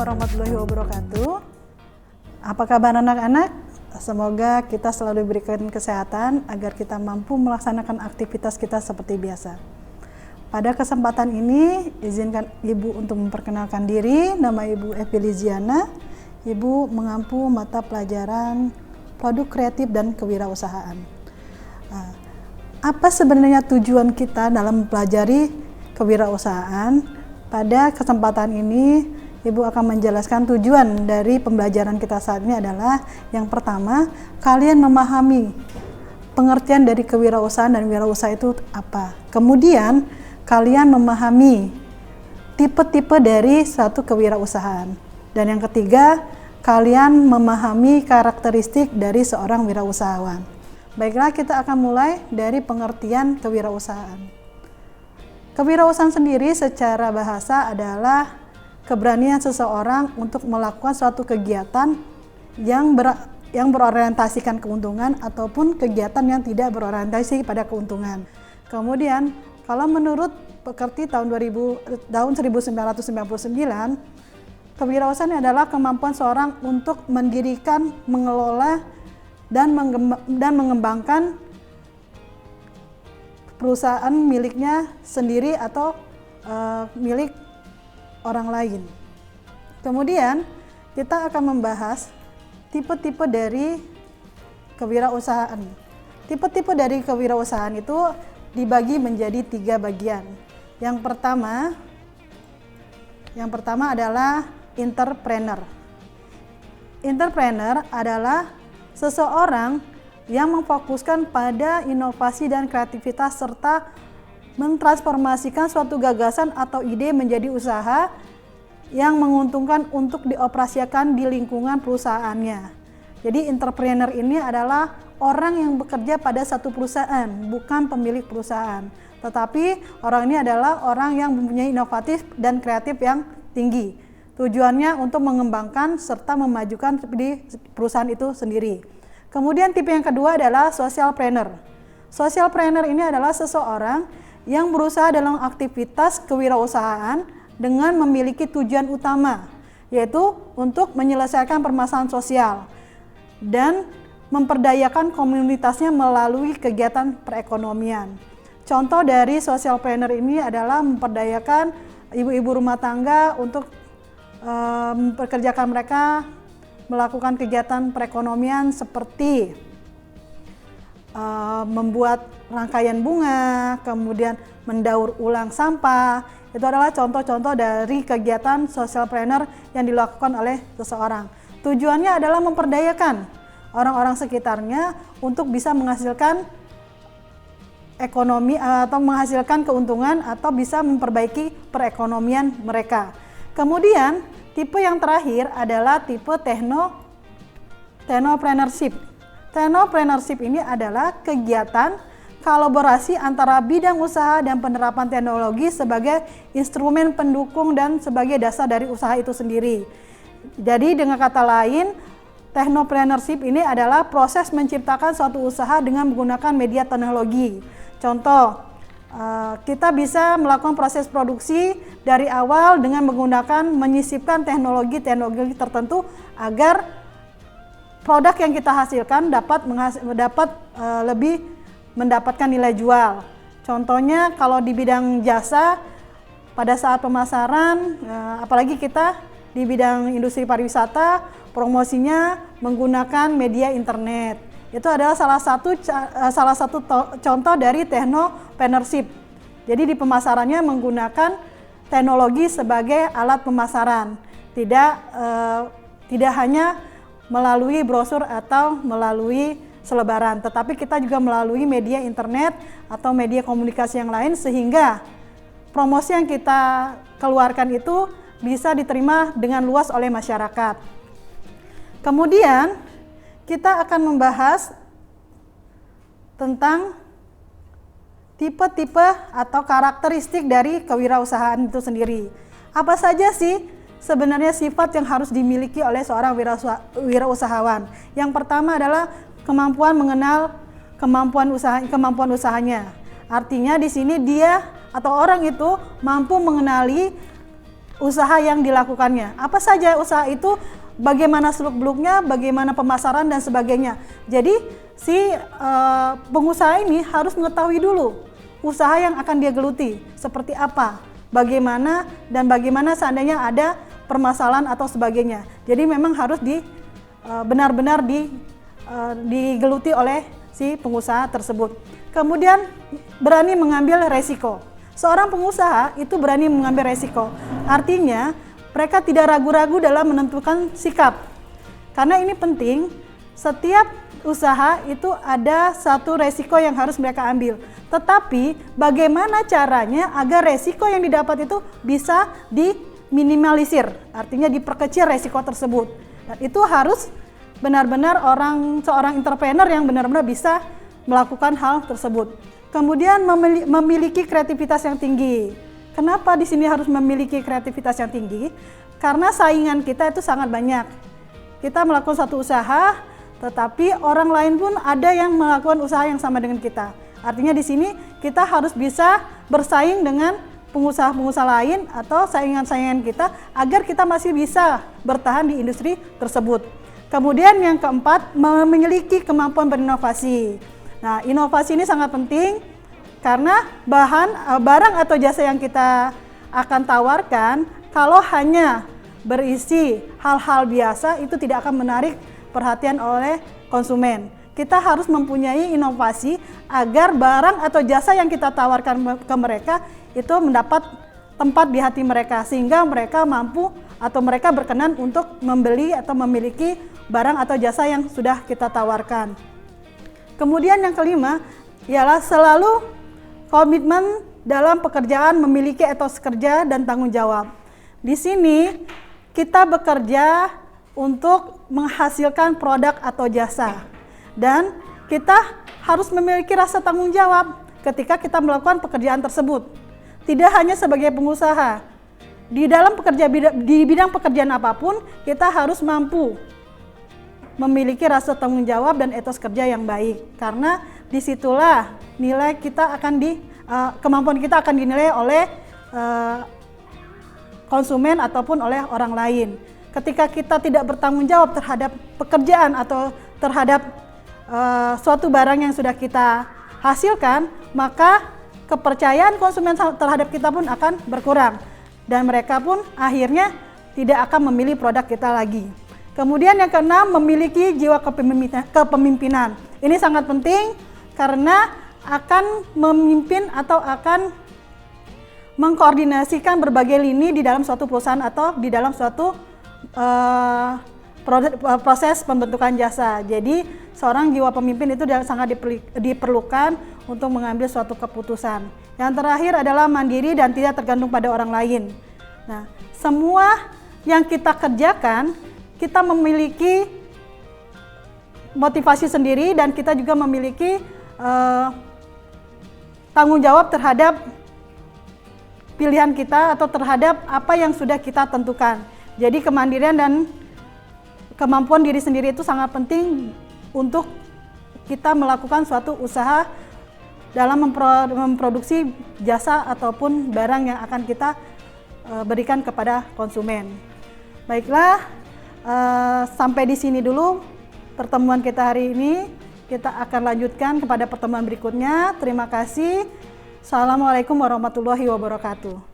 warahmatullahi wabarakatuh. Apa kabar anak-anak? Semoga kita selalu diberikan kesehatan agar kita mampu melaksanakan aktivitas kita seperti biasa. Pada kesempatan ini, izinkan Ibu untuk memperkenalkan diri. Nama Ibu Evi Liziana. Ibu mengampu mata pelajaran produk kreatif dan kewirausahaan. Apa sebenarnya tujuan kita dalam mempelajari kewirausahaan? Pada kesempatan ini, Ibu akan menjelaskan tujuan dari pembelajaran kita saat ini adalah yang pertama, kalian memahami pengertian dari kewirausahaan dan wirausaha itu apa. Kemudian, kalian memahami tipe-tipe dari suatu kewirausahaan. Dan yang ketiga, kalian memahami karakteristik dari seorang wirausahawan. Baiklah, kita akan mulai dari pengertian kewirausahaan. Kewirausahaan sendiri secara bahasa adalah keberanian seseorang untuk melakukan suatu kegiatan yang berorientasikan keuntungan ataupun kegiatan yang tidak berorientasi pada keuntungan. Kemudian, kalau menurut Pekerti tahun 1999, kewirausahaan adalah kemampuan seorang untuk mendirikan, mengelola, dan mengembangkan perusahaan miliknya sendiri atau milik orang lain. Kemudian kita akan membahas tipe-tipe dari kewirausahaan. Tipe-tipe dari kewirausahaan itu dibagi menjadi 3 bagian. Yang pertama adalah entrepreneur. Entrepreneur adalah seseorang yang memfokuskan pada inovasi dan kreativitas serta mentransformasikan suatu gagasan atau ide menjadi usaha yang menguntungkan untuk dioperasikan di lingkungan perusahaannya. Jadi entrepreneur ini adalah orang yang bekerja pada satu perusahaan, bukan pemilik perusahaan. Tetapi orang ini adalah orang yang mempunyai inovatif dan kreatif yang tinggi. Tujuannya untuk mengembangkan serta memajukan di perusahaan itu sendiri. Kemudian tipe yang kedua adalah socialpreneur. Socialpreneur ini adalah seseorang yang berusaha dalam aktivitas kewirausahaan dengan memiliki tujuan utama, yaitu untuk menyelesaikan permasalahan sosial dan memperdayakan komunitasnya melalui kegiatan perekonomian. Contoh dari socialpreneur ini adalah memperdayakan ibu-ibu rumah tangga untuk mempekerjakan mereka melakukan kegiatan perekonomian seperti membuat rangkaian bunga, kemudian mendaur ulang sampah. Itu adalah contoh-contoh dari kegiatan socialpreneur yang dilakukan oleh seseorang. Tujuannya adalah memperdayakan orang-orang sekitarnya untuk bisa menghasilkan ekonomi atau menghasilkan keuntungan atau bisa memperbaiki perekonomian mereka. Kemudian tipe yang terakhir adalah tipe technopreneurship. Technopreneurship ini adalah kegiatan kolaborasi antara bidang usaha dan penerapan teknologi sebagai instrumen pendukung dan sebagai dasar dari usaha itu sendiri. Jadi dengan kata lain, technopreneurship ini adalah proses menciptakan suatu usaha dengan menggunakan media teknologi. Contoh, kita bisa melakukan proses produksi dari awal dengan menyisipkan teknologi tertentu agar produk yang kita hasilkan dapat lebih mendapatkan nilai jual. Contohnya kalau di bidang jasa, pada saat pemasaran, apalagi kita di bidang industri pariwisata, promosinya menggunakan media internet. Itu adalah salah satu contoh dari technopreneurship. Jadi di pemasarannya menggunakan teknologi sebagai alat pemasaran, tidak hanya melalui brosur atau melalui selebaran, tetapi kita juga melalui media internet atau media komunikasi yang lain sehingga promosi yang kita keluarkan itu bisa diterima dengan luas oleh masyarakat. Kemudian kita akan membahas tentang tipe-tipe atau karakteristik dari kewirausahaan itu sendiri. Apa saja sih sebenarnya sifat yang harus dimiliki oleh seorang wirausahawan? Yang pertama adalah kemampuan mengenal kemampuan usahanya. Artinya di sini dia atau orang itu mampu mengenali usaha yang dilakukannya. Apa saja usaha itu, bagaimana seluk-beluknya, bagaimana pemasaran dan sebagainya. Jadi si pengusaha ini harus mengetahui dulu usaha yang akan dia geluti seperti apa, bagaimana seandainya ada permasalahan atau sebagainya. Jadi memang harus benar-benar digeluti oleh si pengusaha tersebut. Kemudian berani mengambil resiko. Seorang pengusaha itu berani mengambil resiko. Artinya mereka tidak ragu-ragu dalam menentukan sikap. Karena ini penting, setiap usaha itu ada satu resiko yang harus mereka ambil. Tetapi bagaimana caranya agar resiko yang didapat itu bisa diminimalisir, artinya diperkecil resiko tersebut. Dan itu harus benar-benar seorang entrepreneur yang benar-benar bisa melakukan hal tersebut. Kemudian memiliki kreativitas yang tinggi. Kenapa di sini harus memiliki kreativitas yang tinggi? Karena saingan kita itu sangat banyak. Kita melakukan satu usaha, tetapi orang lain pun ada yang melakukan usaha yang sama dengan kita. Artinya di sini kita harus bisa bersaing dengan pengusaha-pengusaha lain atau saingan-saingan kita agar kita masih bisa bertahan di industri tersebut. Kemudian yang keempat, memiliki kemampuan berinovasi. Nah, inovasi ini sangat penting karena barang atau jasa yang kita akan tawarkan kalau hanya berisi hal-hal biasa itu tidak akan menarik perhatian oleh konsumen. Kita harus mempunyai inovasi agar barang atau jasa yang kita tawarkan ke mereka itu mendapat tempat di hati mereka sehingga mereka mampu atau mereka berkenan untuk membeli atau memiliki barang atau jasa yang sudah kita tawarkan. Kemudian yang kelima ialah selalu komitmen dalam pekerjaan, memiliki etos kerja dan tanggung jawab. Di sini kita bekerja untuk menghasilkan produk atau jasa dan kita harus memiliki rasa tanggung jawab ketika kita melakukan pekerjaan tersebut. Tidak hanya sebagai pengusaha, di bidang pekerjaan apapun kita harus mampu memiliki rasa tanggung jawab dan etos kerja yang baik, karena disitulah nilai kita kemampuan kita akan dinilai oleh konsumen ataupun oleh orang lain. Ketika kita tidak bertanggung jawab terhadap pekerjaan atau terhadap suatu barang yang sudah kita hasilkan, maka kepercayaan konsumen terhadap kita pun akan berkurang dan mereka pun akhirnya tidak akan memilih produk kita lagi. Kemudian yang keenam, memiliki jiwa kepemimpinan. Ini sangat penting karena akan memimpin atau akan mengkoordinasikan berbagai lini di dalam suatu perusahaan atau di dalam suatu proses pembentukan jasa. Jadi seorang jiwa pemimpin itu sangat diperlukan untuk mengambil suatu keputusan. Yang terakhir adalah mandiri dan tidak tergantung pada orang lain. Nah, semua yang kita kerjakan kita memiliki motivasi sendiri dan kita juga memiliki tanggung jawab terhadap pilihan kita atau terhadap apa yang sudah kita tentukan. Jadi kemandirian dan kemampuan diri sendiri itu sangat penting untuk kita melakukan suatu usaha dalam memproduksi jasa ataupun barang yang akan kita berikan kepada konsumen. Baiklah, sampai di sini dulu pertemuan kita hari ini. Kita akan lanjutkan kepada pertemuan berikutnya. Terima kasih. Assalamualaikum warahmatullahi wabarakatuh.